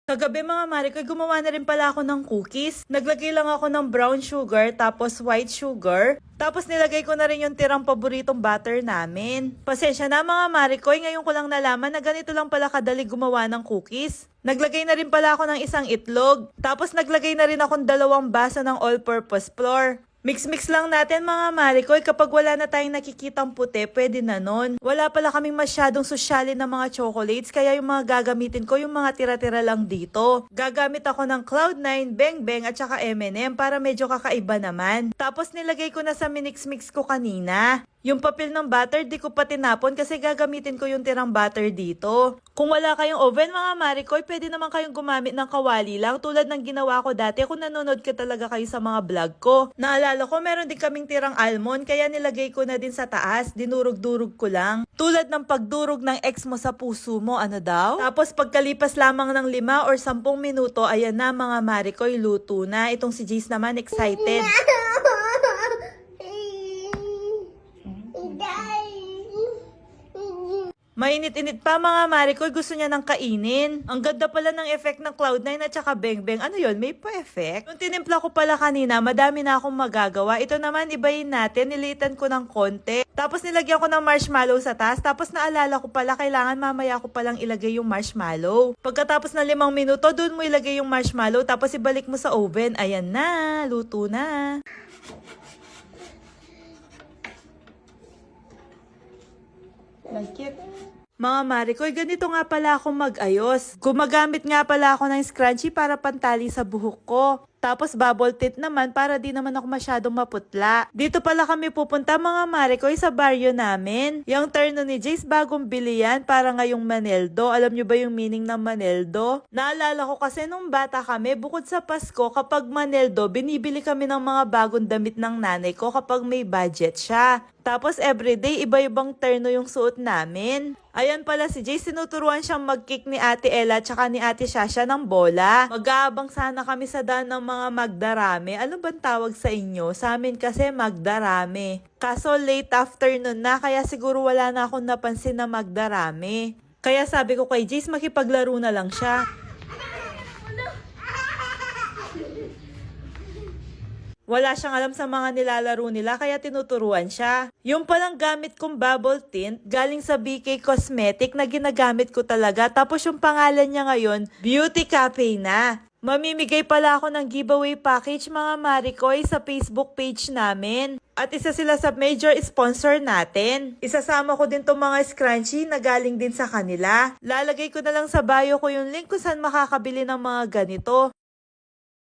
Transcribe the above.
Kagabi mga Marikoy, gumawa na rin pala ako ng cookies. Naglagay lang ako ng brown sugar, tapos white sugar. Tapos nilagay ko na rin yung tirang paboritong butter namin. Pasensya na mga Marikoy, ngayon ko lang nalaman na ganito lang pala kadali gumawa ng cookies. Naglagay na rin pala ako ng isang itlog. Tapos naglagay na rin akong 2 baso ng all-purpose flour. Mix-mix lang natin mga Marikoy, kapag wala na tayong nakikitang puti, pwede na nun. Wala pala kaming masyadong sosyalin ng mga chocolates, kaya yung mga gagamitin ko, yung mga tira-tira lang dito. Gagamit ako ng Cloud9, Beng Beng at saka M&M para medyo kakaiba naman. Tapos nilagay ko na sa minix-mix ko kanina. Yung papel ng butter, di ko pa tinapon kasi gagamitin ko yung tirang butter dito. Kung wala kayong oven mga Marikoy, pwede naman kayong gumamit ng kawali lang tulad ng ginawa ko dati kung nanonood ka talaga kayo sa mga vlog ko. Naalala ko meron din kaming tirang almond kaya nilagay ko na din sa taas, dinurog-durog ko lang. Tulad ng pagdurog ng ex mo sa puso mo, ano daw? Tapos pagkalipas lamang ng 5 or 10 minuto, ayan na mga Marikoy, luto na. Itong si Jace naman excited. Mainit-init pa mga Marikoy, gusto niya ng kainin. Ang ganda pala ng effect ng Cloud9 at saka Beng Beng. Ano yun, may pa-effect? Yung tinimpla ko pala kanina, madami na akong magagawa. Ito naman, ibayin natin, nilitan ko ng konti. Tapos nilagyan ko ng marshmallow sa taas. Tapos naalala ko pala, kailangan mamaya ko palang ilagay yung marshmallow. Pagkatapos ng 5 minuto, dun mo ilagay yung marshmallow. Tapos ibalik mo sa oven. Ayan na, luto na. Like it. Mga Marikoy, ganito nga pala ako mag-ayos. Gumagamit nga pala ako ng scrunchie para pantali sa buhok ko. Tapos bubble tint naman para di naman ako masyadong maputla. Dito pala kami pupunta mga Marikoy sa baryo namin. Yung terno ni Jace bagong bili yan para ngayong Maneldo. Alam nyo ba yung meaning ng Maneldo? Naalala ko kasi nung bata kami, bukod sa Pasko, kapag Maneldo, binibili kami ng mga bagong damit ng nanay ko kapag may budget siya. Tapos everyday, iba-ibang terno yung suot namin. Ayan pala si Jay, sinuturuan siyang mag-kick ni Ate Ella tsaka ni Ate Shasha ng bola. Mag-aabang sana kami sa daan ng mga magdarame. Ano bang tawag sa inyo? Sa amin kasi magdarame. Kaso late afternoon na, kaya siguro wala na akong napansin na magdarame. Kaya sabi ko kay Jace, makipaglaro na lang siya. Wala siyang alam sa mga nilalaro nila kaya tinuturuan siya. Yung palang gamit kong bubble tint, galing sa BK Cosmetic na ginagamit ko talaga. Tapos yung pangalan niya ngayon, Beauty Cafe na. Mamimigay pala ako ng giveaway package mga Marikoy sa Facebook page namin. At isa sila sa major sponsor natin. Isasama ko din tong mga scrunchie na galing din sa kanila. Lalagay ko na lang sa bio ko yung link kung saan makakabili ng mga ganito.